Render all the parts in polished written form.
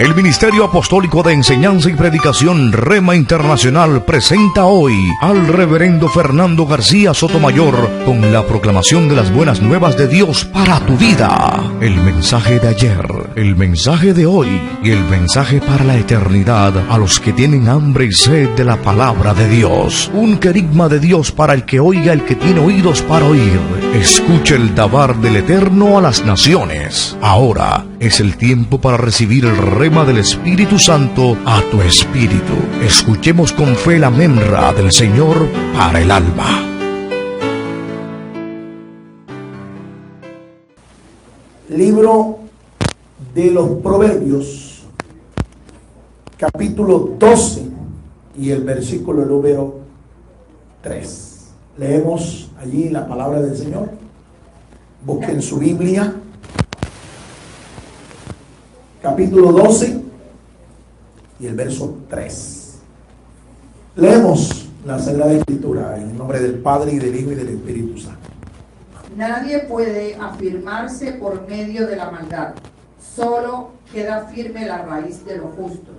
El Ministerio Apostólico de Enseñanza y Predicación Rema Internacional presenta hoy al Reverendo Fernando García Sotomayor con la proclamación de las buenas nuevas de Dios para tu vida. El mensaje de ayer, el mensaje de hoy y el mensaje para la eternidad a los que tienen hambre y sed de la palabra de Dios. Un querigma de Dios para el que oiga, el que tiene oídos para oír. Escuche el dabar del Eterno a las naciones. Ahora es el tiempo para recibir el rema del Espíritu Santo a tu espíritu. Escuchemos con fe la memra del Señor para el alma. Libro de los Proverbios, capítulo 12 y el versículo número 3. Leemos allí la palabra del Señor. Busquen su Biblia. Capítulo 12 y el verso 3. Leemos la Sagrada Escritura en el nombre del Padre y del Hijo y del Espíritu Santo. Nadie puede afirmarse por medio de la maldad. Solo queda firme la raíz de lo justo.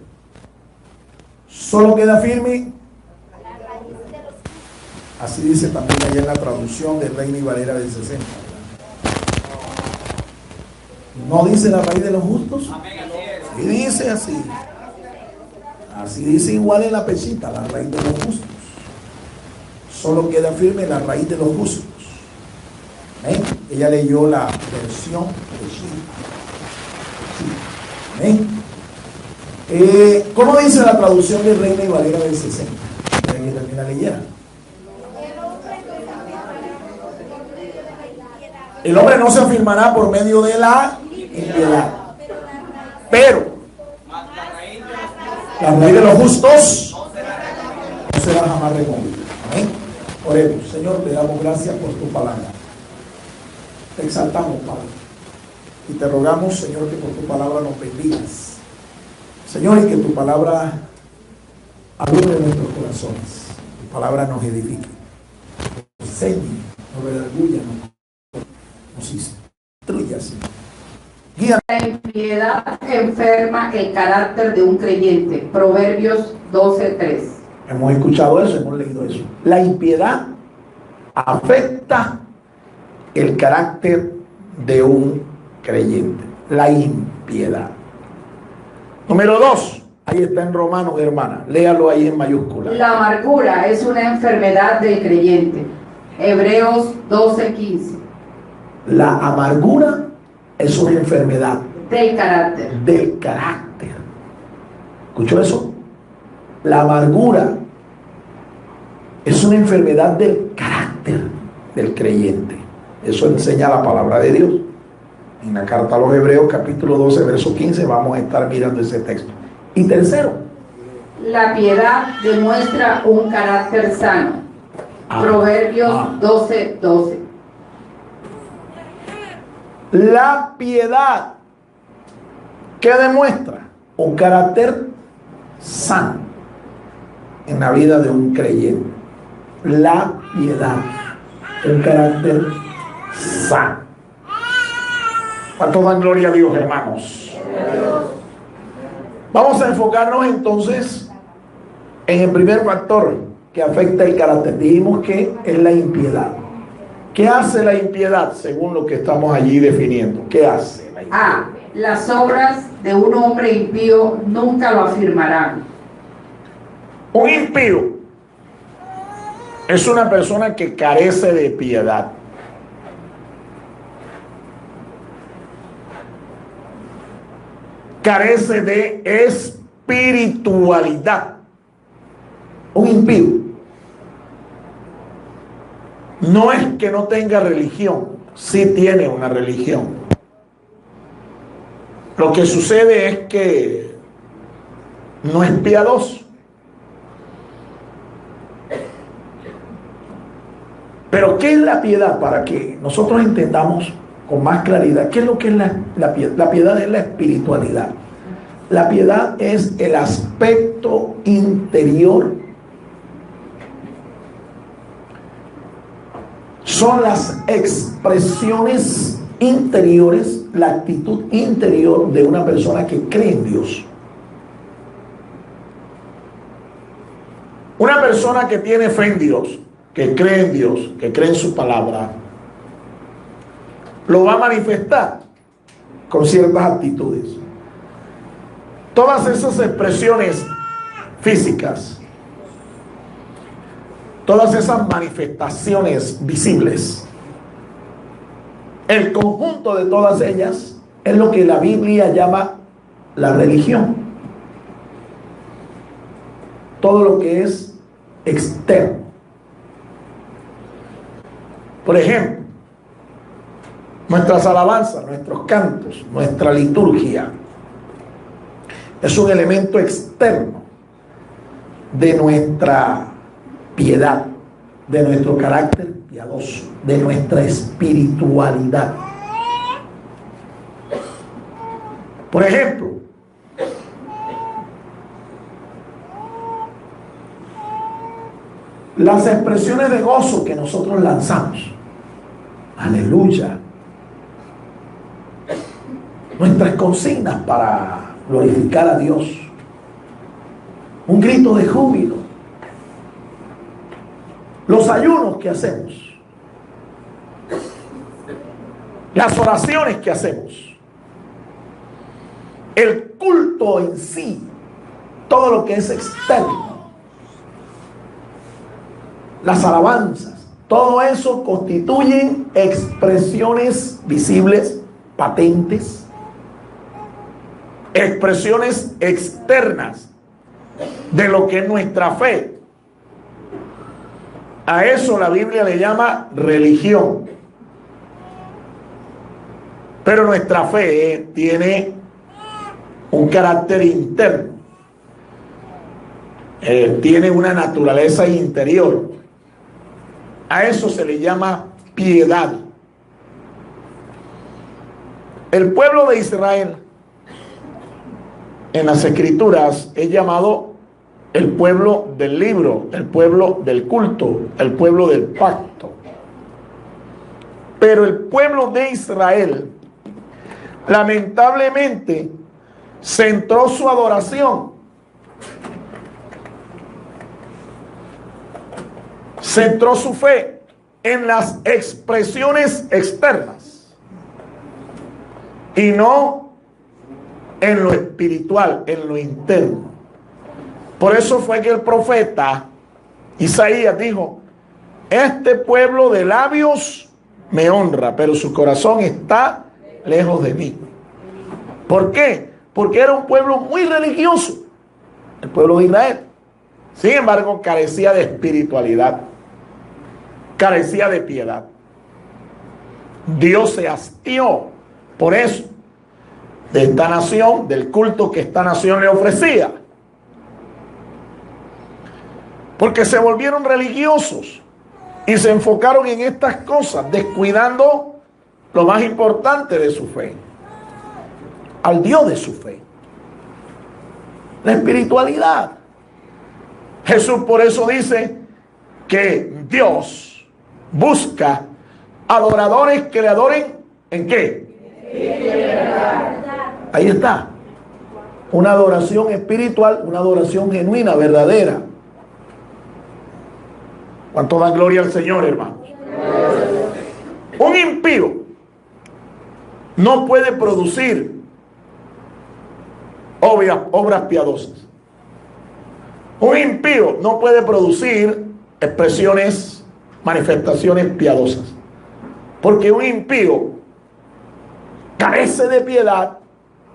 Solo queda firme. Así dice también allá en la traducción de Reina y Valera del 60. ¿No dice la raíz de los justos? Y dice así. Así dice igual en la pechita, la raíz de los justos. Solo queda firme la raíz de los justos. ¿Ven? Ella leyó la versión de Chile. ¿Ven? ¿Cómo dice la traducción de Reina y Valera del 60? Para que también la leyera. El hombre no se afirmará por medio de la impiedad, pero la raíz de los justos no será jamás removida. Amén. Oremos. Señor, te damos gracias por tu palabra. Te exaltamos, Padre, y te rogamos, Señor, que por tu palabra nos bendigas, Señor, y que tu palabra alumbre nuestros corazones, tu palabra nos edifique, nos enseñe, nos redarguya, nos instruya, Señor. Guía. La impiedad enferma el carácter de un creyente. Proverbios 12:3. Hemos escuchado eso, hemos leído eso. La impiedad afecta el carácter de un creyente. La impiedad. Número 2. Ahí está en Romanos, hermana. Léalo ahí en mayúscula. La amargura es una enfermedad del creyente. Hebreos 12:15. La amargura es una enfermedad del carácter. Del carácter. ¿Escuchó eso? La amargura es una enfermedad del carácter del creyente. Eso enseña la palabra de Dios. En la carta a los Hebreos, capítulo 12, verso 15, vamos a estar mirando ese texto. Y tercero, la piedad demuestra un carácter sano. Proverbios 12:12. La piedad, ¿qué demuestra? Un carácter sano en la vida de un creyente. La piedad, un carácter sano. ¿Cuánto dan gloria a Dios, hermanos? Vamos a enfocarnos entonces en el primer factor que afecta el carácter. Dijimos que es la impiedad. ¿Qué hace la impiedad según lo que estamos allí definiendo? ¿Qué hace la impiedad? A. Las obras de un hombre impío nunca lo afirmarán. Un impío es una persona que carece de piedad. Carece de espiritualidad. Un impío no es que no tenga religión, sí tiene una religión. Lo que sucede es que no es piadoso. Pero ¿qué es la piedad? Para que nosotros entendamos con más claridad, ¿qué es lo que es la piedad? La piedad es la espiritualidad. La piedad es el aspecto interior. Son las expresiones interiores, la actitud interior de una persona que cree en Dios. Una persona que tiene fe en Dios, que cree en Dios, que cree en su palabra, lo va a manifestar con ciertas actitudes. Todas esas expresiones físicas, todas esas manifestaciones visibles, el conjunto de todas ellas es lo que la Biblia llama la religión. Todo lo que es externo. Por ejemplo, nuestras alabanzas, nuestros cantos, nuestra liturgia es un elemento externo de nuestra piedad, de nuestro carácter piadoso, de nuestra espiritualidad. Por ejemplo, las expresiones de gozo que nosotros lanzamos, aleluya, nuestras consignas para glorificar a Dios, un grito de júbilo, los ayunos que hacemos, las oraciones que hacemos, el culto en sí, todo lo que es externo, las alabanzas, todo eso constituyen expresiones visibles, patentes, expresiones externas de lo que es nuestra fe. A eso la Biblia le llama religión. Pero nuestra fe tiene un carácter interno, tiene una naturaleza interior. A eso se le llama piedad. El pueblo de Israel en las Escrituras es llamado el pueblo del libro, el pueblo del culto, el pueblo del pacto. Pero el pueblo de Israel lamentablemente centró su adoración, centró su fe en las expresiones externas y no en lo espiritual, en lo interno. Por eso fue que el profeta Isaías dijo: este pueblo de labios me honra, pero su corazón está lejos de mí. ¿Por qué? Porque era un pueblo muy religioso, el pueblo de Israel. Sin embargo, carecía de espiritualidad, carecía de piedad. Dios se hastió por eso de esta nación, del culto que esta nación le ofrecía, porque se volvieron religiosos y se enfocaron en estas cosas, descuidando lo más importante de su fe, al Dios de su fe, la espiritualidad. Jesús por eso dice que Dios busca adoradores que le adoren ¿en qué? Ahí está. Una adoración espiritual, una adoración genuina, verdadera. ¿Cuánto da gloria al Señor, hermano? Un impío no puede producir obras piadosas. Un impío no puede producir expresiones, manifestaciones piadosas. Porque un impío carece de piedad,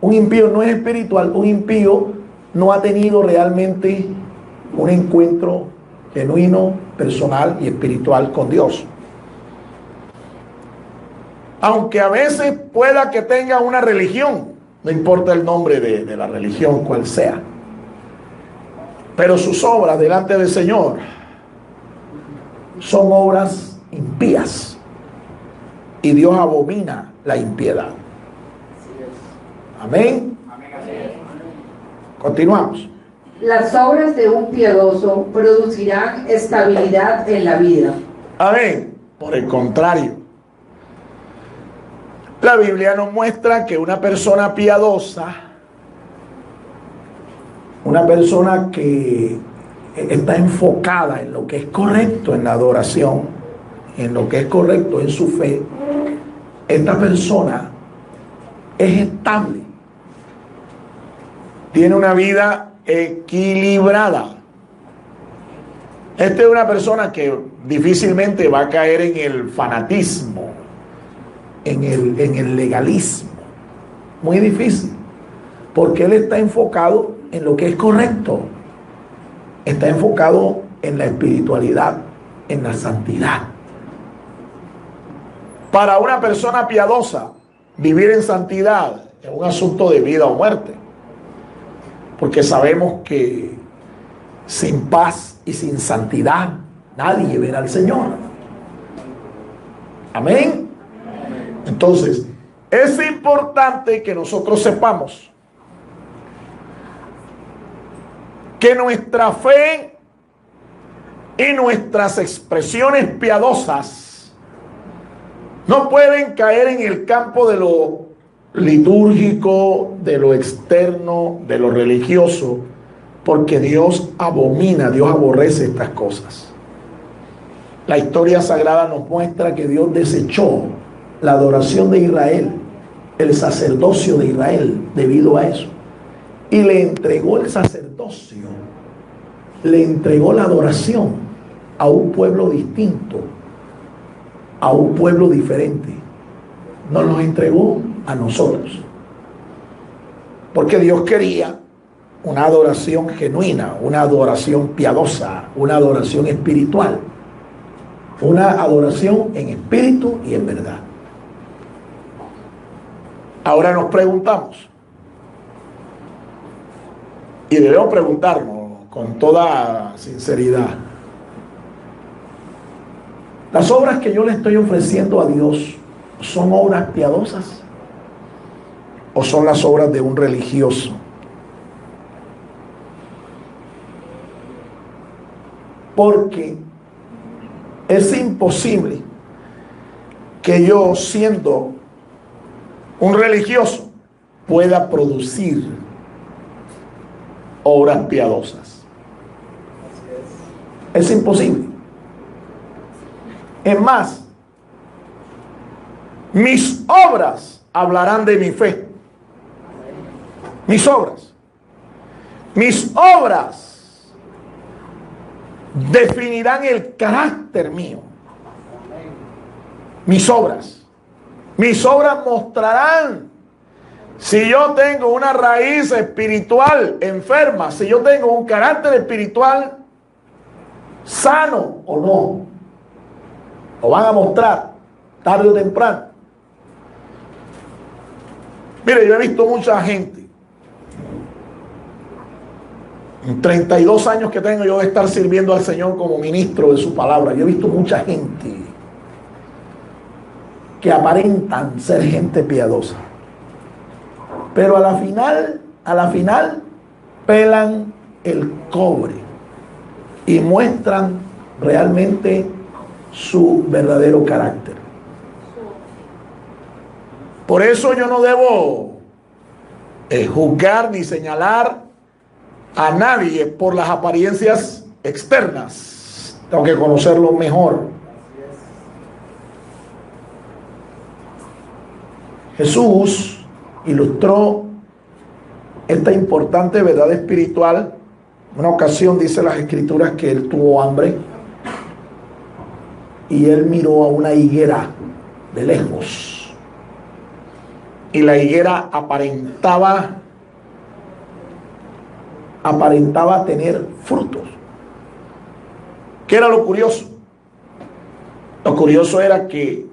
un impío no es espiritual, un impío no ha tenido realmente un encuentro genuino, personal y espiritual con Dios. Aunque a veces pueda que tenga una religión, no importa el nombre de la religión, cual sea, pero sus obras delante del Señor son obras impías y Dios abomina la impiedad. Amén. Continuamos. Las obras de un piadoso producirán estabilidad en la vida. Amén. Por el contrario, la Biblia nos muestra que una persona piadosa, una persona que está enfocada en lo que es correcto en la adoración, en lo que es correcto en su fe, esta persona es estable, tiene una vida equilibrada. Esta es una persona que difícilmente va a caer en el fanatismo, en el legalismo. Muy difícil, porque él está enfocado en lo que es correcto, está enfocado en la espiritualidad, en la santidad. Para una persona piadosa, vivir en santidad es un asunto de vida o muerte, porque sabemos que sin paz y sin santidad nadie verá al Señor. Amén. Entonces, es importante que nosotros sepamos que nuestra fe y nuestras expresiones piadosas no pueden caer en el campo de lo litúrgico, de lo externo, de lo religioso, porque Dios abomina, Dios aborrece estas cosas. La historia sagrada nos muestra que Dios desechó la adoración de Israel, el sacerdocio de Israel, debido a eso, y le entregó el sacerdocio, le entregó la adoración a un pueblo distinto, a un pueblo diferente. Nos los entregó a nosotros, porque Dios quería una adoración genuina, una adoración piadosa, una adoración espiritual, una adoración en espíritu y en verdad. Ahora nos preguntamos, y debemos preguntarnos con toda sinceridad: ¿las obras que yo le estoy ofreciendo a Dios son obras piadosas o son las obras de un religioso? Porque es imposible que yo, siendo un religioso, pueda producir obras piadosas. Es imposible. Es más, mis obras hablarán de mi fe. Mis obras. Mis obras definirán el carácter mío. Mis obras. Mis obras mostrarán si yo tengo una raíz espiritual enferma, si yo tengo un carácter espiritual sano o no. Lo van a mostrar tarde o temprano. Mire, yo he visto mucha gente, en 32 años que tengo yo de estar sirviendo al Señor como ministro de su palabra, yo he visto mucha gente que aparentan ser gente piadosa, pero a la final pelan el cobre y muestran realmente su verdadero carácter. Por eso yo no debo juzgar ni señalar a nadie por las apariencias externas. Tengo que conocerlo mejor. Jesús ilustró esta importante verdad espiritual. Una ocasión dice las Escrituras que él tuvo hambre y él miró a una higuera de lejos, y la higuera aparentaba tener frutos. ¿Qué era lo curioso? Lo curioso era que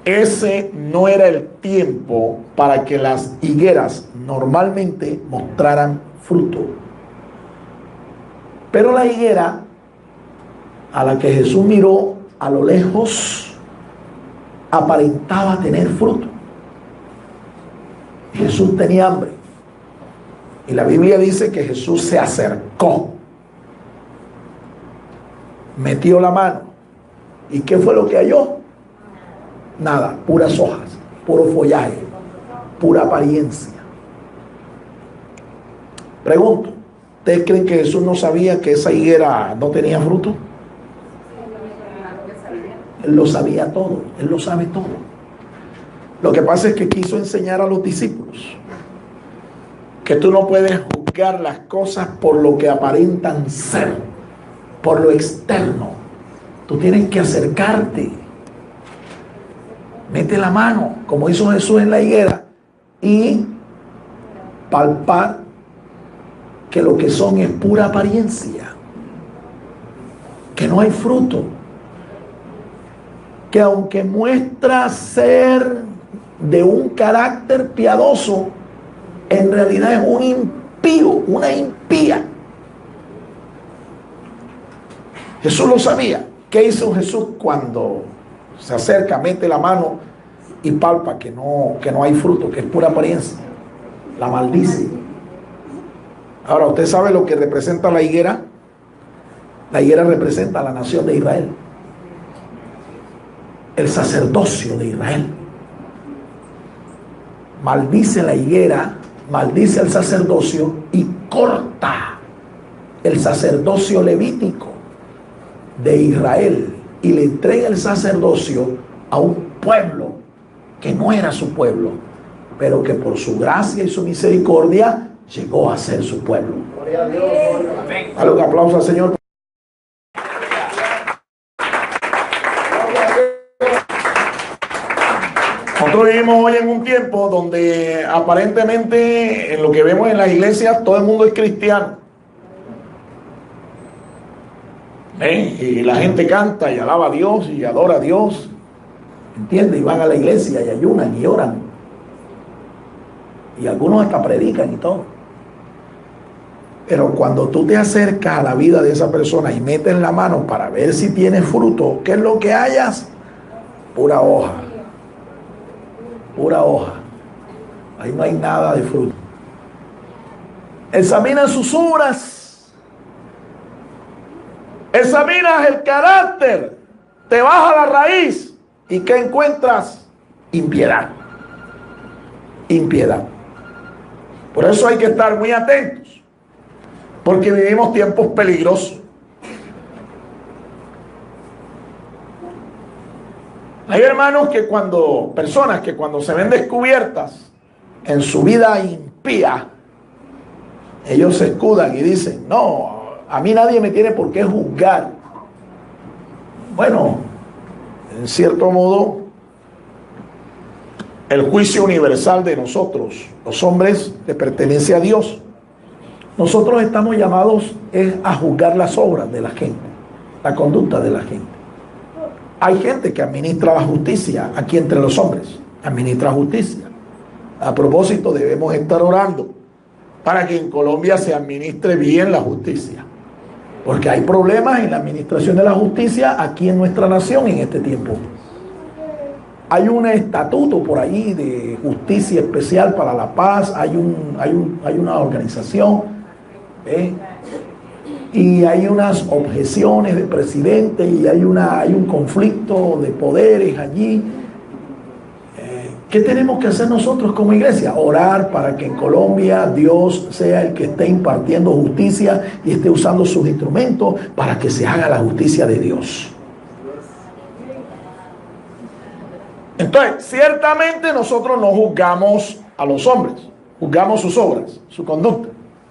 ese no era el tiempo para que las higueras normalmente mostraran fruto. Pero la higuera a la que Jesús miró a lo lejos aparentaba tener fruto. Jesús tenía hambre. Y la Biblia dice que Jesús se acercó, metió la mano. ¿Y qué fue lo que halló? Nada, puras hojas, puro follaje, pura apariencia. Pregunto, ¿Ustedes creen que Jesús no sabía que esa higuera no tenía fruto? Él lo sabía todo, Él lo sabe todo. Lo que pasa es que quiso enseñar a los discípulos que tú no puedes juzgar las cosas por lo que aparentan ser, por lo externo. Tú tienes que acercarte, mete la mano, como hizo Jesús en la higuera, y palpar que lo que son es pura apariencia, que no hay fruto, que aunque muestra ser de un carácter piadoso, en realidad es un impío, una impía. Jesús lo sabía. ¿Qué hizo Jesús cuando se acerca, mete la mano y palpa que no hay fruto, que es pura apariencia? La maldice. Ahora, ¿usted sabe lo que representa la higuera? La higuera representa a la nación de Israel, el sacerdocio de Israel. Maldice la higuera, maldice al sacerdocio y corta el sacerdocio levítico de Israel y le entrega el sacerdocio a un pueblo que no era su pueblo, pero que por su gracia y su misericordia llegó a ser su pueblo. Gloria a Dios. Dale un aplauso al Señor. Nosotros vivimos hoy en un tiempo donde aparentemente en lo que vemos en las iglesias todo el mundo es cristiano. Y la gente canta y alaba a Dios y adora a Dios, ¿entiendes? Y van a la iglesia y ayunan y oran. Y algunos hasta predican y todo. Pero cuando tú te acercas a la vida de esa persona y metes la mano para ver si tiene fruto, ¿qué es lo que hayas? Pura hoja. Pura hoja. Ahí no hay nada de fruto. Examina sus obras. Examinas el carácter. Te vas a la raíz. ¿Y qué encuentras? Impiedad. Impiedad. Por eso hay que estar muy atentos. Porque vivimos tiempos peligrosos. Hay hermanos que personas que cuando se ven descubiertas en su vida impía, ellos se escudan y dicen, no, a mí nadie me tiene por qué juzgar. Bueno, en cierto modo, el juicio universal de nosotros, los hombres, le pertenece a Dios. Nosotros estamos llamados a juzgar las obras de la gente, la conducta de la gente. Hay gente que administra la justicia aquí entre los hombres, administra justicia. A propósito, debemos estar orando para que en Colombia se administre bien la justicia, porque hay problemas en la administración de la justicia aquí en nuestra nación en este tiempo. Hay un estatuto por ahí de justicia especial para la paz, hay una organización, y hay unas objeciones del presidente y hay un conflicto de poderes allí. ¿Qué tenemos que hacer nosotros como iglesia? Orar para que en Colombia Dios sea el que esté impartiendo justicia y esté usando sus instrumentos para que se haga la justicia de Dios. Entonces, ciertamente nosotros no juzgamos a los hombres, juzgamos sus obras, su conducta,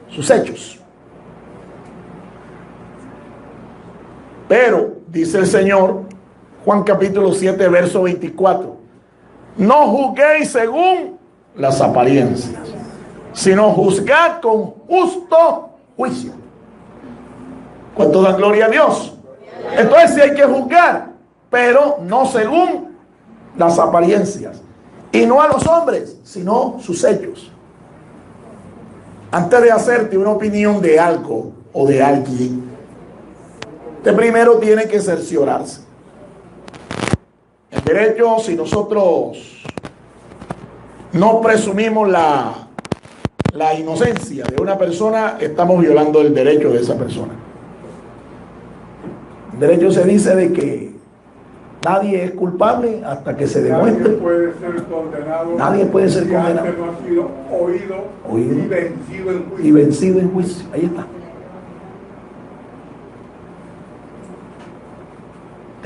sus hechos. Pero, dice el Señor, Juan capítulo 7, verso 24, no juzguéis según las apariencias, sino juzgad con justo juicio. ¿Cuánto dan gloria a Dios? Entonces sí hay que juzgar, pero no según las apariencias. Y no a los hombres, sino sus hechos. Antes de hacerte una opinión de algo o de alguien, usted primero tiene que cerciorarse. En derecho, si nosotros no presumimos la inocencia de una persona, estamos violando el derecho de esa persona. En derecho se dice de que nadie es culpable hasta que se demuestre. Nadie puede ser condenado. Nadie puede ser condenado. No ha sido oído y vencido en juicio. Y vencido en juicio. Ahí está.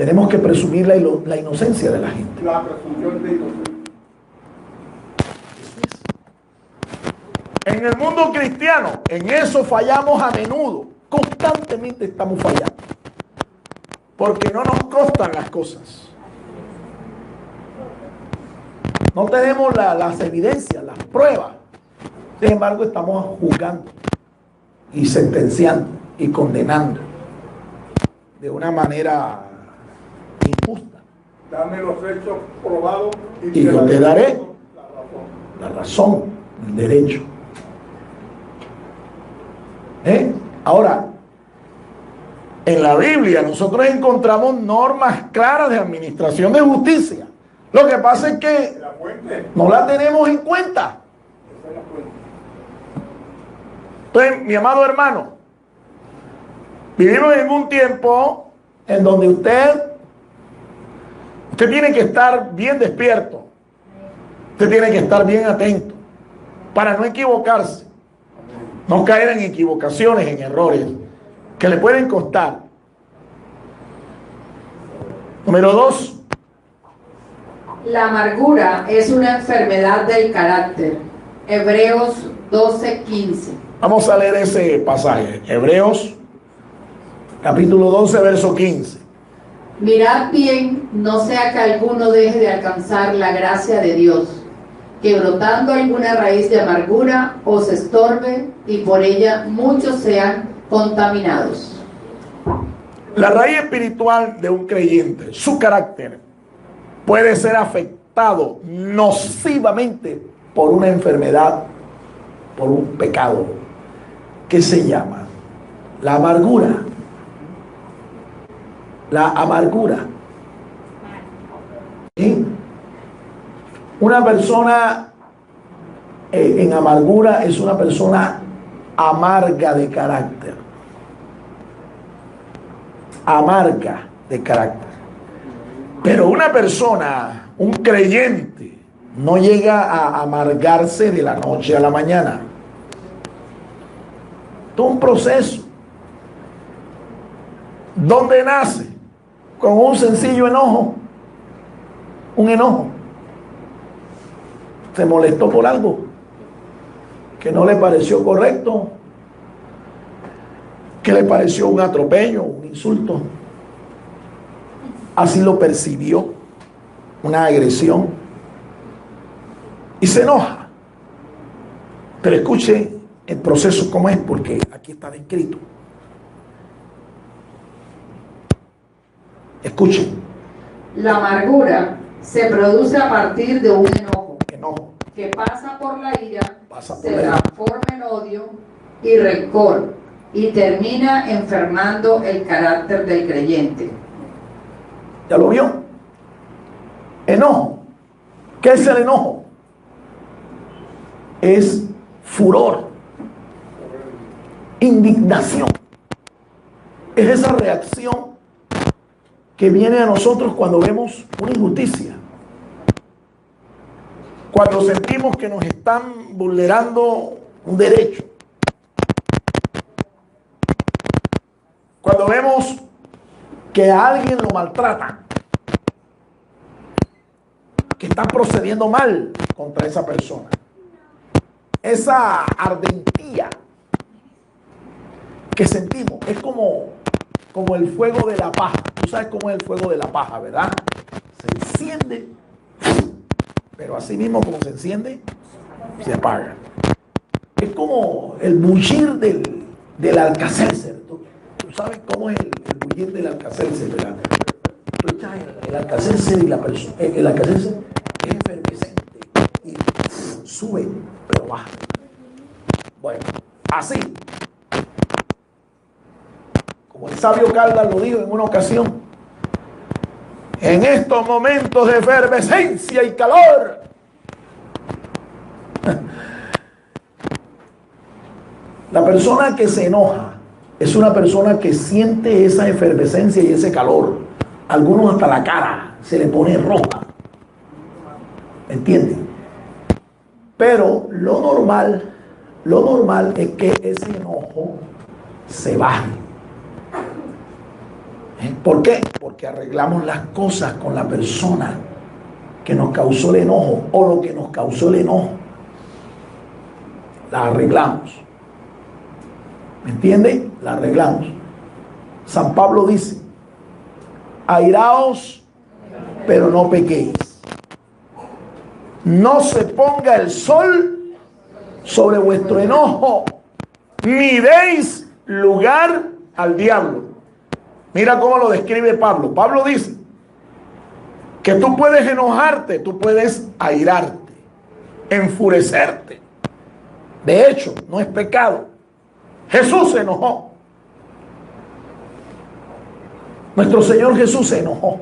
Tenemos que presumir la inocencia de la gente. La presunción de inocencia. En el mundo cristiano, en eso fallamos a menudo. Constantemente estamos fallando. Porque no nos constan las cosas. No tenemos las evidencias, las pruebas. Sin embargo, estamos juzgando y sentenciando y condenando de una manera injusta. Dame los hechos probados Y yo te daré la razón, el derecho. Ahora, en la Biblia nosotros encontramos normas claras de administración de justicia. Lo que pasa es que la fuente. no la tenemos en cuenta. Esa es la fuente. Entonces, mi amado hermano, vivimos en un tiempo en donde usted tiene que estar bien despierto. Usted tiene que estar bien atento para no equivocarse, no caer en equivocaciones, en errores que le pueden costar. Número 2. La amargura es una enfermedad del carácter. Hebreos 12:15. Vamos a leer ese pasaje. Hebreos, capítulo 12, verso 15. Mirad bien, no sea que alguno deje de alcanzar la gracia de Dios, que brotando alguna raíz de amargura os estorbe y por ella muchos sean contaminados. La raíz espiritual de un creyente, su carácter, puede ser afectado nocivamente por una enfermedad, por un pecado, que se llama la amargura. La amargura. ¿Sí? Una persona en amargura es una persona amarga de carácter. Amarga de carácter. Pero una persona, un creyente, no llega a amargarse de la noche a la mañana. Todo un proceso. ¿Dónde nace? Con un sencillo enojo. Un enojo. Se molestó por algo que no le pareció correcto, que le pareció un atropello, un insulto. Así lo percibió, una agresión, y se enoja. Pero escuche el proceso como es, porque aquí está descrito. Escuchen. La amargura se produce a partir de un enojo que pasa por la ira, se transforma en odio y rencor y termina enfermando el carácter del creyente. ¿Ya lo vio? Enojo. ¿Qué es el enojo? Es furor, indignación. Es esa reacción que viene a nosotros cuando vemos una injusticia, cuando sentimos que nos están vulnerando un derecho, cuando vemos que a alguien lo maltratan, que están procediendo mal contra esa persona. Esa ardentía que sentimos es como el fuego de la paja. Tú sabes cómo es el fuego de la paja, ¿verdad? Se enciende, pero así mismo como se enciende, se apaga. Es como el bullir del Alka-Seltzer. ¿Tú sabes cómo es el bullir del Alka-Seltzer, verdad? Tú echas el Alka-Seltzer y el Alka-Seltzer es efervescente y sube, pero baja. Bueno, así. Como el sabio Caldas lo dijo en una ocasión, en estos momentos de efervescencia y calor, la persona que se enoja es una persona que siente esa efervescencia y ese calor. Algunos hasta la cara se le pone roja. ¿Entienden? Pero lo normal es que ese enojo se baje. ¿Por qué? Porque porque arreglamos las cosas con la persona que nos causó el enojo o lo que nos causó el enojo. La arreglamos. ¿Me entiende? La arreglamos. San Pablo dice: airaos, pero no pequéis. No se ponga el sol sobre vuestro enojo, ni deis lugar al diablo. Mira cómo lo describe Pablo. Pablo dice que tú puedes enojarte, tú puedes airarte, enfurecerte. De hecho, no es pecado. Jesús se enojó. Nuestro Señor Jesús se enojó.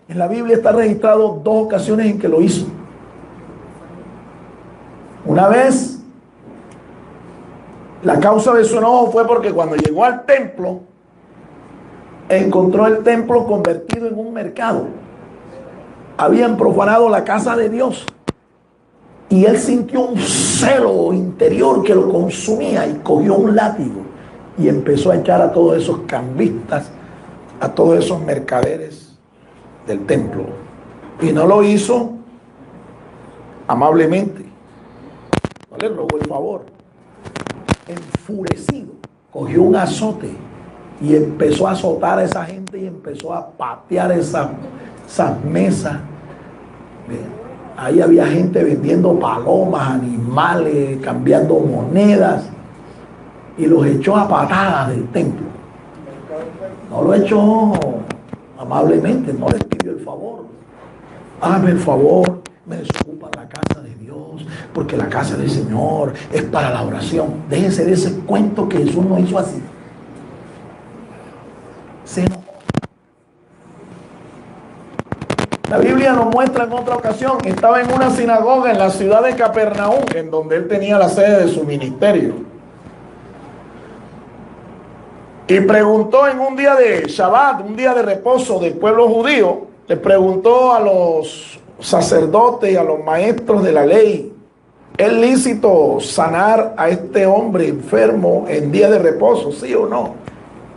En la Biblia está registrado 2 ocasiones en que lo hizo. Una vez, la causa de su enojo fue porque cuando llegó al templo, encontró el templo convertido en un mercado. Habían profanado la casa de Dios. Y él sintió un celo interior que lo consumía y cogió un látigo y empezó a echar a todos esos cambistas, a todos esos mercaderes del templo. Y no lo hizo amablemente. No le rogó el favor. Enfurecido, cogió un azote y empezó a azotar a esa gente y empezó a patear esas mesas. Ahí había gente vendiendo palomas, animales, cambiando monedas, y los echó a patadas del templo. No lo echó amablemente, no les pidió el favor. Hazme el favor, me desocupa la casa de Dios, porque la casa del Señor es para la oración. Déjese de ese cuento que Jesús no hizo así. Se enojó. La Biblia nos muestra en otra ocasión, estaba en una sinagoga en la ciudad de Capernaum, en donde él tenía la sede de su ministerio. Y preguntó en un día de Shabbat, un día de reposo del pueblo judío, le preguntó a los sacerdotes y a los maestros de la ley: ¿es lícito sanar a este hombre enfermo en día de reposo, sí o no?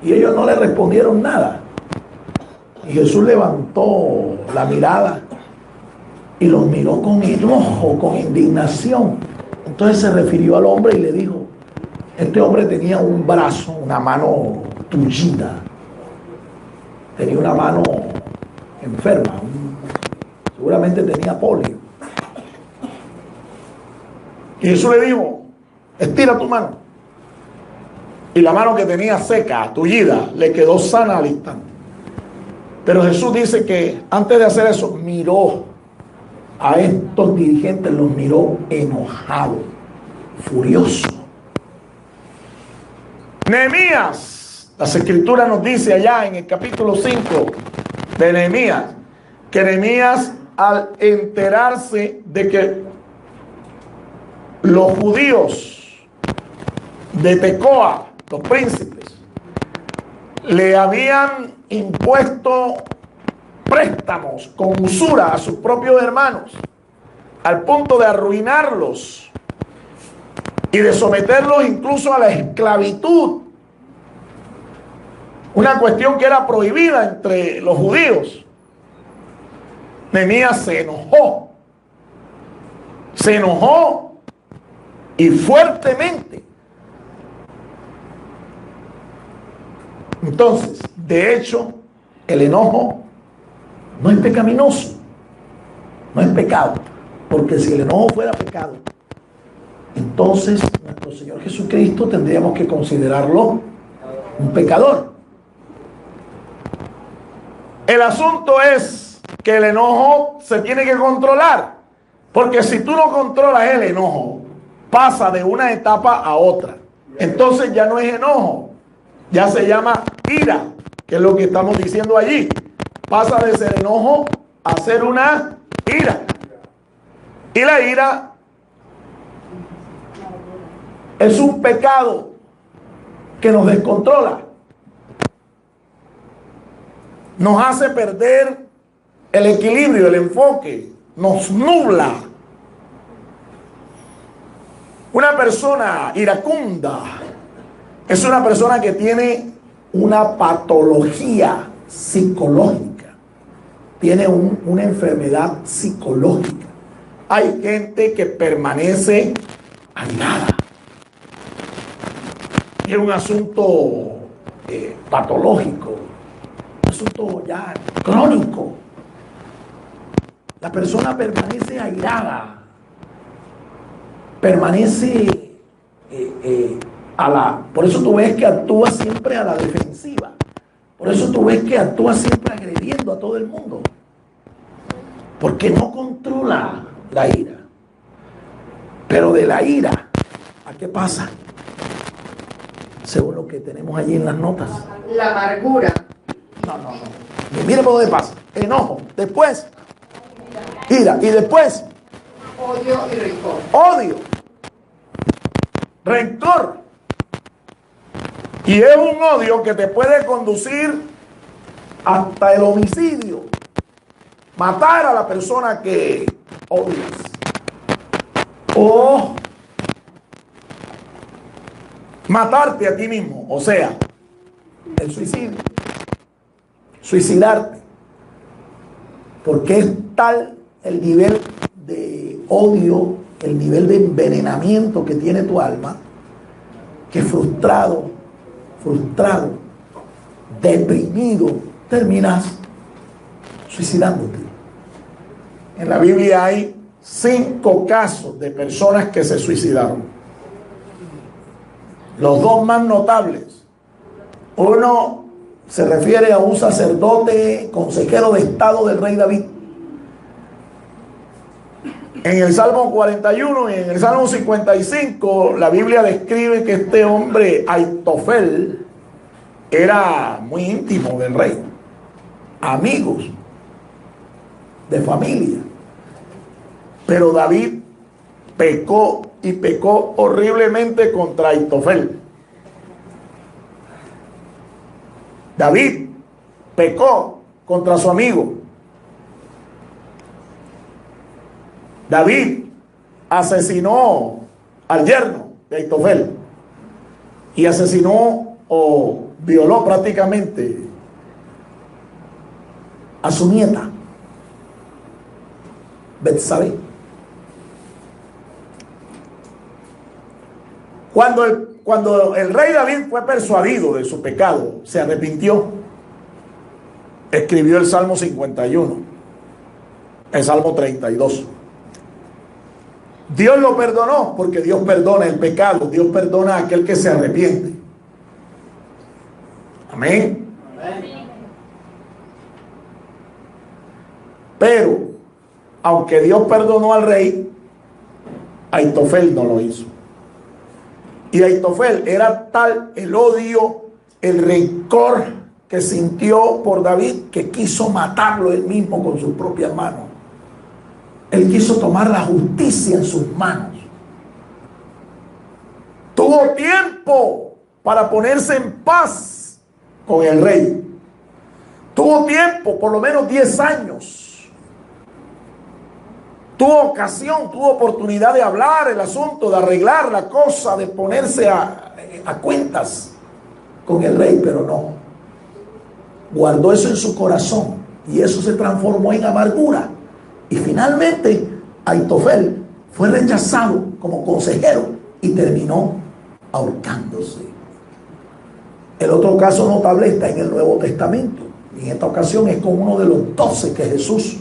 Y ellos no le respondieron nada. Y Jesús levantó la mirada y los miró con enojo, con indignación. Entonces se refirió al hombre y le dijo: este hombre tenía un brazo, una mano tullida, tenía una mano enferma, seguramente tenía polio. Y Jesús le dijo: estira tu mano. Y la mano que tenía seca, tullida, le quedó sana al instante. Pero Jesús dice que antes de hacer eso, miró a estos dirigentes, los miró enojado, furioso. Nehemías, las escrituras nos dice allá en el capítulo 5 de Nehemías, que Nehemías, al enterarse de que los judíos de Tecoa, los príncipes, le habían impuesto préstamos con usura a sus propios hermanos, al punto de arruinarlos y de someterlos incluso a la esclavitud, una cuestión que era prohibida entre los judíos. Nehemías se enojó y fuertemente. Entonces, de hecho, el enojo no es pecaminoso, no es pecado, porque si el enojo fuera pecado, entonces nuestro Señor Jesucristo tendríamos que considerarlo un pecador. El asunto es que el enojo se tiene que controlar, porque si tú no controlas el enojo, pasa de una etapa a otra. Entonces ya no es enojo, ya se llama ira, que es lo que estamos diciendo allí. Pasa de ser enojo a ser una ira. Y la ira es un pecado que nos descontrola. Nos hace perder el equilibrio, el enfoque, nos nubla. Una persona iracunda es una persona que tiene una patología psicológica, tiene una enfermedad psicológica. Hay gente que permanece airada. Es un asunto patológico, un asunto ya crónico. La persona permanece airada, permanece por eso tú ves que actúa siempre a la defensiva. Por eso tú ves que actúa siempre agrediendo a todo el mundo. Porque no controla la ira. Pero de la ira, ¿a qué pasa? Según lo que tenemos allí en las notas. La amargura. No. Mire por dónde pasa. Enojo. Después, ira. Y después, odio y rencor. Odio. Rencor. Y es un odio que te puede conducir hasta el homicidio. Matar a la persona que odias. O matarte a ti mismo. O sea, el suicidio. Suicidarte. Porque es tal el nivel de odio, el nivel de envenenamiento que tiene tu alma, que frustrado, deprimido, terminas suicidándote. En la Biblia hay 5 casos de personas que se suicidaron. Los 2 más notables. Uno se refiere a un sacerdote, consejero de estado del rey David. En el Salmo 41 y en el Salmo 55, la Biblia describe que este hombre, Aitofel, era muy íntimo del rey. Amigos, de familia. Pero David pecó y pecó horriblemente contra Aitofel. David pecó contra su amigo. David asesinó al yerno de Aitofel y asesinó o violó prácticamente a su nieta, Betsabé. Cuando el rey David fue persuadido de su pecado, se arrepintió, escribió el Salmo 51, el Salmo 32. Dios lo perdonó porque Dios perdona el pecado, Dios perdona a aquel que se arrepiente. Amén. Pero, aunque Dios perdonó al rey, Aitofel no lo hizo. Y Aitofel era tal el odio, el rencor que sintió por David, que quiso matarlo él mismo con sus propias manos. Él quiso tomar la justicia en sus manos. Tuvo tiempo para ponerse en paz con el rey. Tuvo tiempo, por lo menos 10 años. Tuvo ocasión, tuvo oportunidad de hablar el asunto, de arreglar la cosa, de ponerse a cuentas con el rey, pero no. Guardó eso en su corazón y eso se transformó en amargura. Y finalmente Aitofel fue rechazado como consejero y terminó ahorcándose. El otro caso notable está en el Nuevo Testamento. Y en esta ocasión es con uno de los 12 que Jesús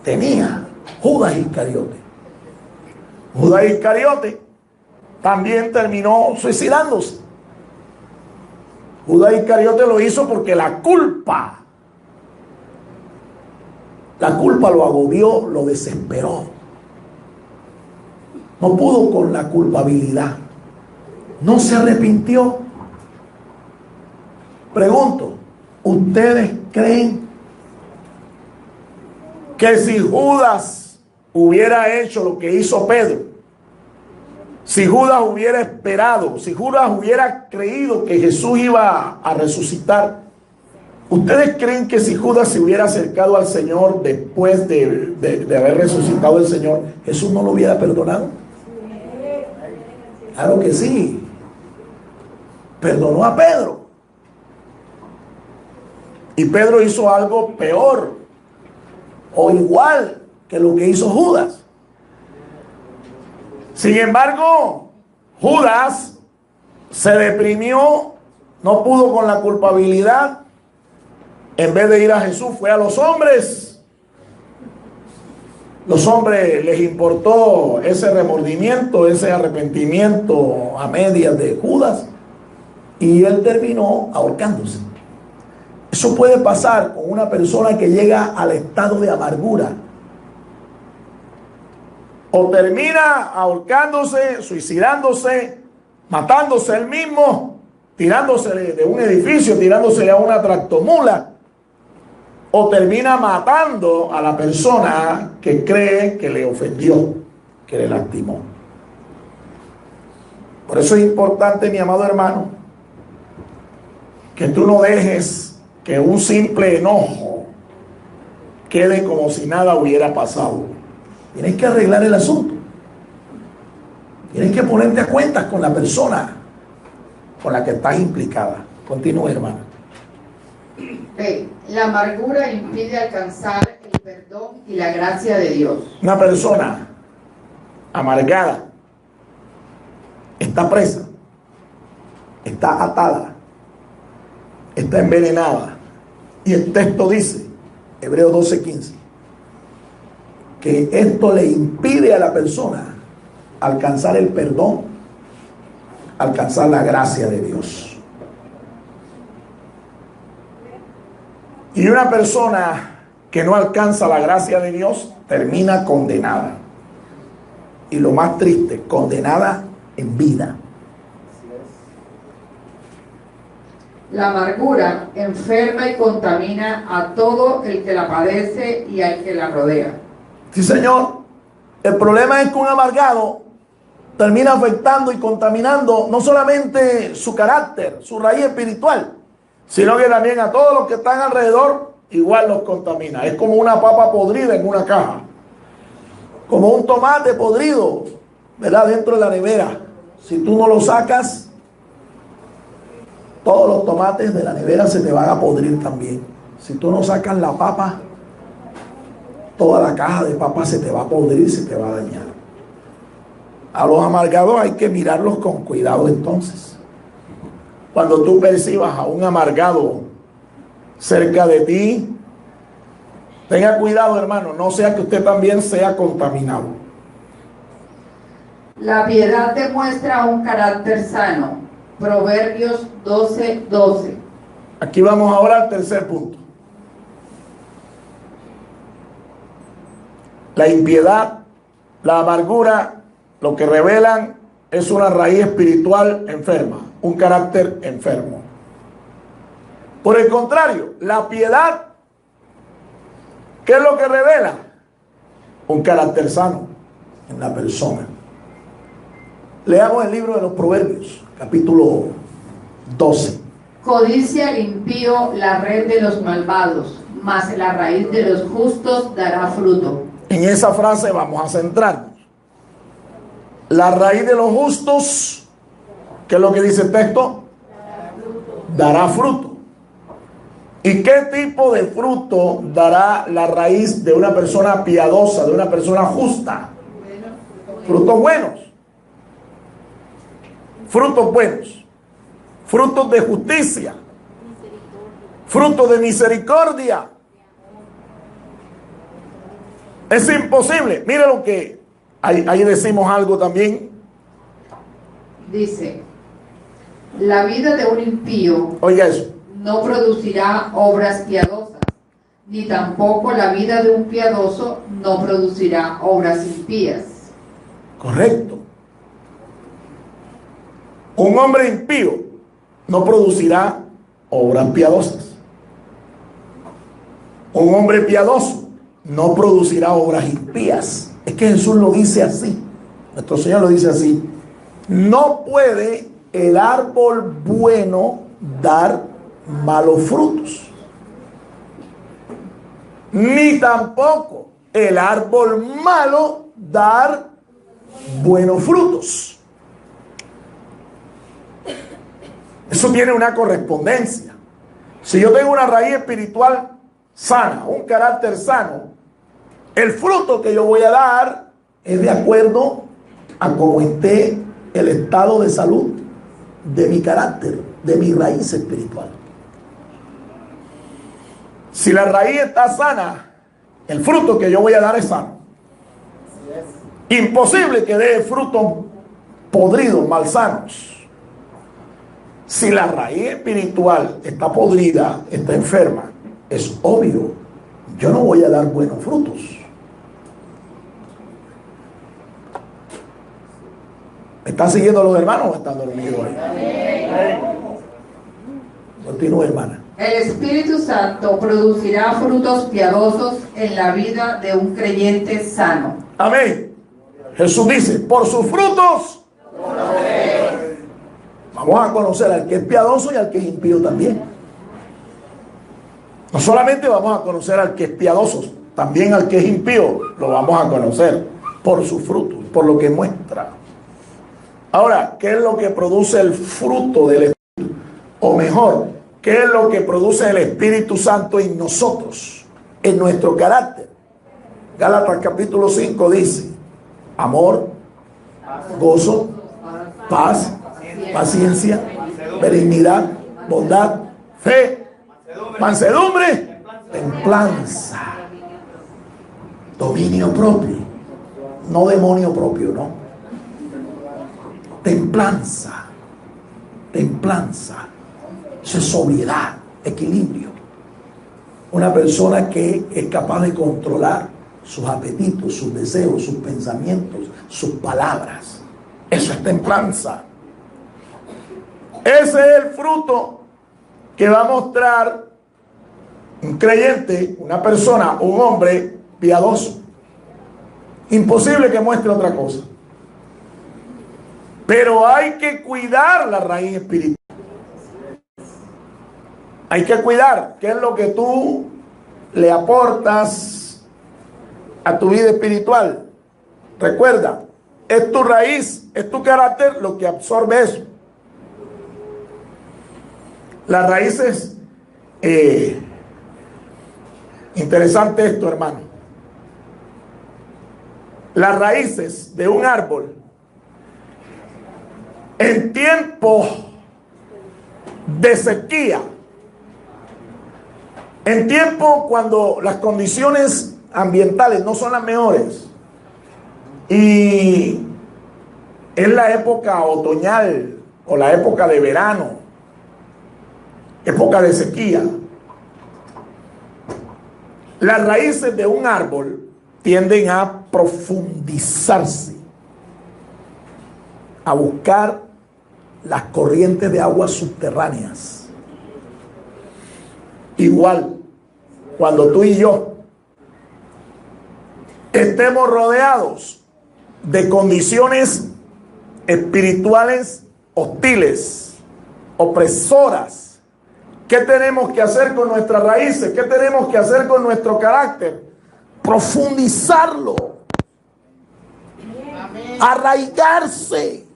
tenía, Judas Iscariote. Judas Iscariote también terminó suicidándose. Judas Iscariote lo hizo porque la culpa lo agobió, lo desesperó. No pudo con la culpabilidad. No se arrepintió. Pregunto, ¿ustedes creen que si Judas hubiera hecho lo que hizo Pedro, si Judas hubiera esperado, si Judas hubiera creído que Jesús iba a resucitar, ¿ustedes creen que si Judas se hubiera acercado al Señor después de haber resucitado el Señor, Jesús no lo hubiera perdonado? Claro que sí. Perdonó a Pedro. Y Pedro hizo algo peor o igual que lo que hizo Judas. Sin embargo, Judas se deprimió, no pudo con la culpabilidad. En vez de ir a Jesús, fue a los hombres. Los hombres les importó ese remordimiento, ese arrepentimiento a medias de Judas, y él terminó ahorcándose. Eso puede pasar con una persona que llega al estado de amargura. O termina ahorcándose, suicidándose, matándose él mismo, tirándose de un edificio, tirándose a una tractomula, o termina matando a la persona que cree que le ofendió, que le lastimó. Por eso es importante, mi amado hermano, que tú no dejes que un simple enojo quede como si nada hubiera pasado. Tienes que arreglar el asunto. Tienes que ponerte a cuentas con la persona con la que estás implicada. Continúe, hermana. La amargura impide alcanzar el perdón y la gracia de Dios. Una persona amargada está presa, está atada, está envenenada. Y el texto dice, Hebreos 12:15, que esto le impide a la persona alcanzar el perdón, alcanzar la gracia de Dios. Y una persona que no alcanza la gracia de Dios termina condenada. Y lo más triste, condenada en vida. La amargura enferma y contamina a todo el que la padece y al que la rodea. Sí, señor. El problema es que un amargado termina afectando y contaminando no solamente su carácter, su raíz espiritual, sino que también a todos los que están alrededor igual los contamina. Es como una papa podrida en una caja, como un tomate podrido, ¿verdad?, dentro de la nevera. Si tú no lo sacas, todos los tomates de la nevera se te van a podrir también. Si tú no sacas la papa, toda la caja de papas se te va a podrir y se te va a dañar. A los amargados hay que mirarlos con cuidado entonces. Cuando tú percibas a un amargado cerca de ti, tenga cuidado, hermano, no sea que usted también sea contaminado. La piedad demuestra un carácter sano. Proverbios 12:12. Aquí vamos ahora al tercer punto. La impiedad, la amargura, lo que revelan es una raíz espiritual enferma, un carácter enfermo. Por el contrario, la piedad, ¿qué es lo que revela? Un carácter sano en la persona. Leamos el libro de los Proverbios, capítulo 12. Codicia el impío la red de los malvados, mas la raíz de los justos dará fruto. En esa frase vamos a centrarnos. La raíz de los justos, ¿qué es lo que dice el texto? Dará fruto. ¿Y qué tipo de fruto dará la raíz de una persona piadosa, de una persona justa? Frutos buenos. Frutos buenos. Frutos de justicia. Frutos de misericordia. Es imposible. Mira lo que ahí decimos algo también. Dice, la vida de un impío, oiga eso, no producirá obras piadosas, ni tampoco la vida de un piadoso no producirá obras impías. Correcto. Un hombre impío no producirá obras piadosas. Un hombre piadoso no producirá obras impías. Es que Jesús lo dice así. Nuestro Señor lo dice así. No puede el árbol bueno dar malos frutos, ni tampoco el árbol malo dar buenos frutos. Eso tiene una correspondencia. Si yo tengo una raíz espiritual sana, un carácter sano, el fruto que yo voy a dar es de acuerdo a cómo esté el estado de salud de mi carácter, de mi raíz espiritual. Si la raíz está sana, el fruto que yo voy a dar es sano. Imposible que dé frutos podridos, malsanos. Si la raíz espiritual está podrida, está enferma, es obvio, yo no voy a dar buenos frutos. ¿Me están siguiendo los hermanos o están dormidos ahí? Continúa, hermana. El Espíritu Santo producirá frutos piadosos en la vida de un creyente sano. Amén. Jesús dice, por sus frutos vamos a conocer al que es piadoso y al que es impío también. No solamente vamos a conocer al que es piadoso, también al que es impío lo vamos a conocer por sus frutos, por lo que muestra. Ahora, ¿qué es lo que produce el fruto del Espíritu? O mejor, ¿qué es lo que produce el Espíritu Santo en nosotros, en nuestro carácter? Gálatas capítulo 5 dice, amor, gozo, paz, paciencia, benignidad, bondad, fe, mansedumbre, templanza, dominio propio, no demonio propio, no. Templanza, templanza, eso es sobriedad, equilibrio. Una persona que es capaz de controlar sus apetitos, sus deseos, sus pensamientos, sus palabras. Eso es templanza. Ese es el fruto que va a mostrar un creyente, una persona, un hombre piadoso. Imposible que muestre otra cosa. Pero hay que cuidar la raíz espiritual. Hay que cuidar qué es lo que tú le aportas a tu vida espiritual. Recuerda, es tu raíz, es tu carácter lo que absorbe eso. Las raíces, interesante esto, hermano. Las raíces de un árbol en tiempo de sequía, en tiempo cuando las condiciones ambientales no son las mejores y es la época otoñal o la época de verano, época de sequía, las raíces de un árbol tienden a profundizarse, a buscar las corrientes de aguas subterráneas. Igual, cuando tú y yo estemos rodeados de condiciones espirituales hostiles, opresoras, ¿qué tenemos que hacer con nuestras raíces? ¿Qué tenemos que hacer con nuestro carácter? Profundizarlo, arraigarse,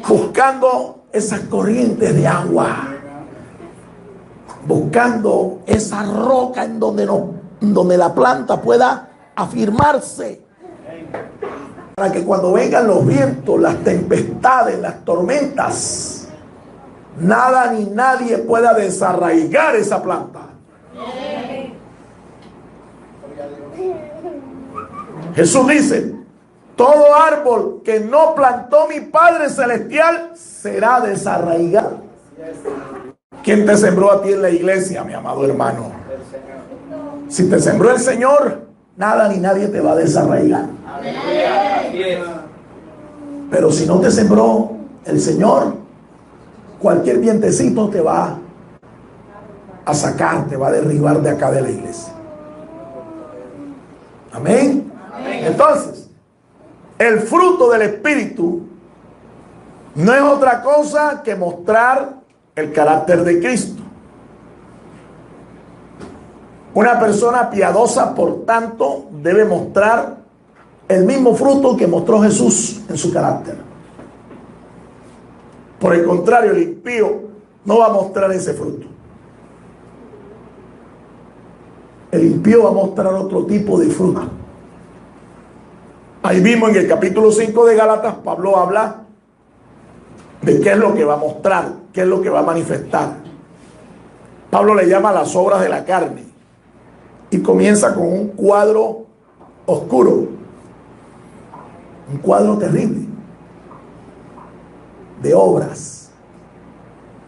buscando esas corrientes de agua, buscando esa roca en donde la planta pueda afirmarse, para que cuando vengan los vientos, las tempestades, las tormentas, nada ni nadie pueda desarraigar esa planta. Jesús dice, todo árbol que no plantó mi Padre Celestial será desarraigado. ¿Quién te sembró a ti en la iglesia, mi amado hermano? Si te sembró el Señor, nada ni nadie te va a desarraigar. Pero si no te sembró el Señor, cualquier vientecito te va a sacar, te va a derribar de acá de la iglesia. Amén. Entonces, el fruto del Espíritu no es otra cosa que mostrar el carácter de Cristo. Una persona piadosa, por tanto, debe mostrar el mismo fruto que mostró Jesús en su carácter. Por el contrario, el impío no va a mostrar ese fruto. El impío va a mostrar otro tipo de fruto. Ahí mismo en el capítulo 5 de Gálatas, Pablo habla de qué es lo que va a mostrar, qué es lo que va a manifestar. Pablo le llama las obras de la carne y comienza con un cuadro oscuro, un cuadro terrible de obras.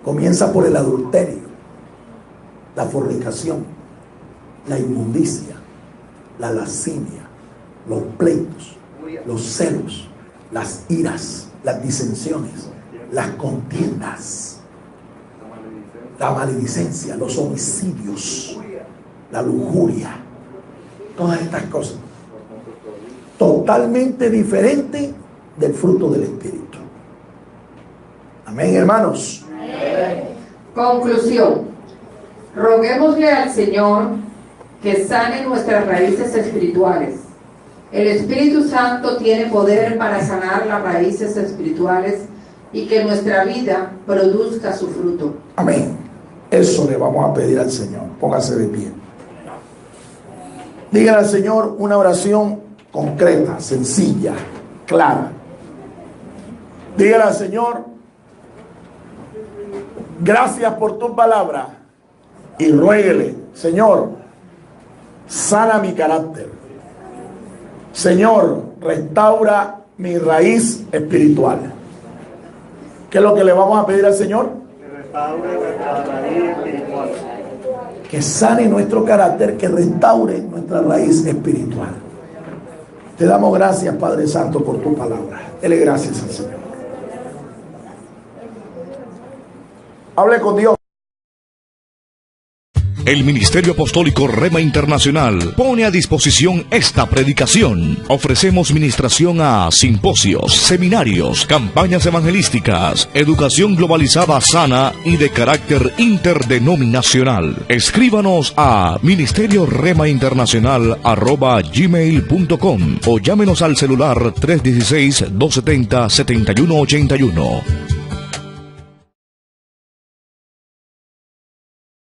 Comienza por el adulterio, la fornicación, la inmundicia, la lascivia, los pleitos, los celos, las iras, las disensiones, las contiendas, la maledicencia, los homicidios, la lujuria, todas estas cosas. Totalmente diferente del fruto del Espíritu. Amén, hermanos. Conclusión. Roguémosle al Señor que sane nuestras raíces espirituales. El Espíritu Santo tiene poder para sanar las raíces espirituales y que nuestra vida produzca su fruto. Amén. Eso le vamos a pedir al Señor. Póngase de pie. Dígale al Señor una oración concreta, sencilla, clara. Dígale al Señor, gracias por tu palabra, y ruéguele, Señor, sana mi carácter. Señor, restaura mi raíz espiritual. ¿Qué es lo que le vamos a pedir al Señor? Que restaure nuestra raíz espiritual. Que sane nuestro carácter, que restaure nuestra raíz espiritual. Te damos gracias, Padre Santo, por tu palabra. Dele gracias al Señor. Hable con Dios. El Ministerio Apostólico Rema Internacional pone a disposición esta predicación. Ofrecemos ministración a simposios, seminarios, campañas evangelísticas, educación globalizada sana y de carácter interdenominacional. Escríbanos a ministerioremainternacional@gmail.com o llámenos al celular 316-270-7181.